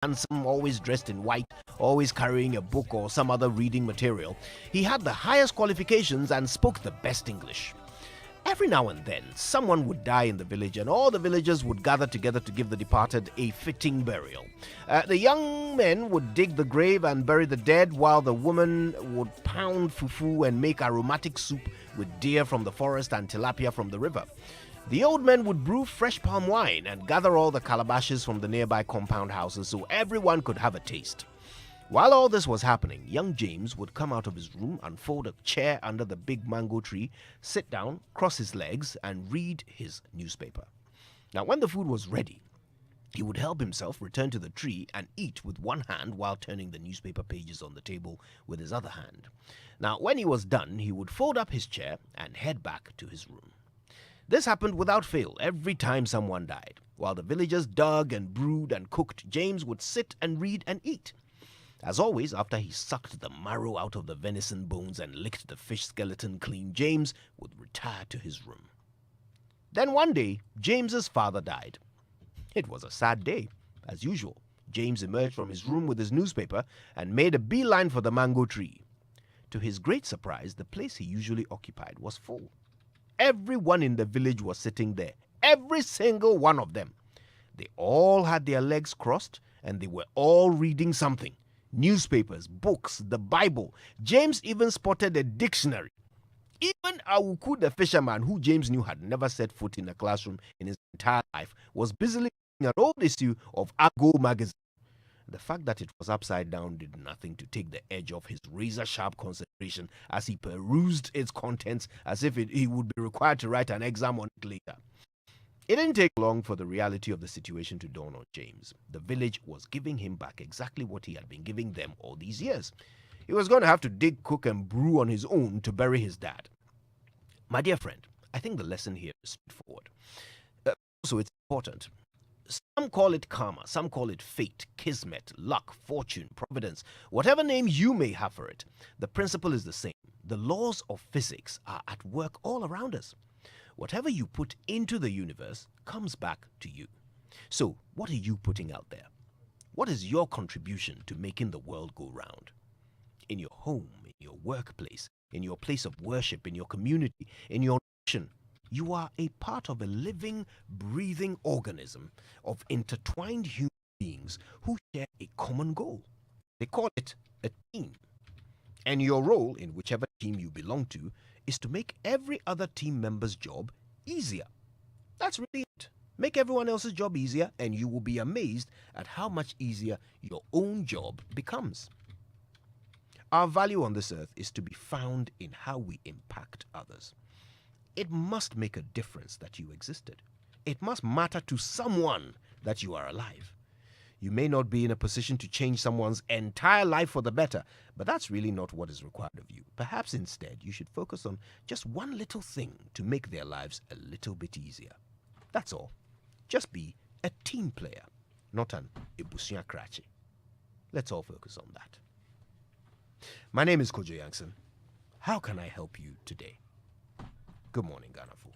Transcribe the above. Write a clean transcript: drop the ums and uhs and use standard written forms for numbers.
handsome, always dressed in white, always carrying a book or some other reading material. He had the highest qualifications and spoke the best English. Every now and then, someone would die in the village, and all the villagers would gather together to give the departed a fitting burial. The young men would dig the grave and bury the dead, while the women would pound fufu and make aromatic soup with deer from the forest and tilapia from the river. The old men would brew fresh palm wine and gather all the calabashes from the nearby compound houses so everyone could have a taste. While all this was happening, young James would come out of his room, unfold a chair under the big mango tree, sit down, cross his legs, and read his newspaper. Now, when the food was ready, he would help himself return to the tree and eat with one hand while turning the newspaper pages on the table with his other hand. Now, when he was done, he would fold up his chair and head back to his room. This happened without fail every time someone died. While the villagers dug and brewed and cooked, James would sit and read and eat. As always, after he sucked the marrow out of the venison bones and licked the fish skeleton clean, James would retire to his room. Then one day, James's father died. It was a sad day. As usual, James emerged from his room with his newspaper and made a beeline for the mango tree. To his great surprise, the place he usually occupied was full. Everyone in the village was sitting there, every single one of them. They all had their legs crossed and they were all reading something. Newspapers, books, the Bible. James even spotted a dictionary. Even Awuku the fisherman, who James knew had never set foot in a classroom in his entire life, was busily reading an old issue of Ago magazine. The fact that it was upside down did nothing to take the edge off his razor-sharp concentration as he perused its contents as if he would be required to write an exam on it later. It didn't take long for the reality of the situation to dawn on James. The village was giving him back exactly what he had been giving them all these years. He was going to have to dig, cook, and brew on his own to bury his dad. My dear friend, I think the lesson here is straightforward. Also, it's important. Some call it karma, some call it fate, kismet, luck, fortune, providence, whatever name you may have for it. The principle is the same. The laws of physics are at work all around us. Whatever you put into the universe comes back to you. So, what are you putting out there? What is your contribution to making the world go round? In your home, in your workplace, in your place of worship, in your community, in your nation, you are a part of a living, breathing organism of intertwined human beings who share a common goal. They call it a team. And your role, in whichever team you belong to, is to make every other team member's job easier. That's really it. Make everyone else's job easier, and you will be amazed at how much easier your own job becomes. Our value on this earth is to be found in how we impact others. It must make a difference that you existed. It must matter to someone that you are alive. You may not be in a position to change someone's entire life for the better, but that's really not what is required of you. Perhaps instead, you should focus on just one little thing to make their lives a little bit easier. That's all. Just be a team player, not an Ebusua Krakye. Let's all focus on that. My name is Joy99.7FM. How can I help you today? Good morning, Ghana folk.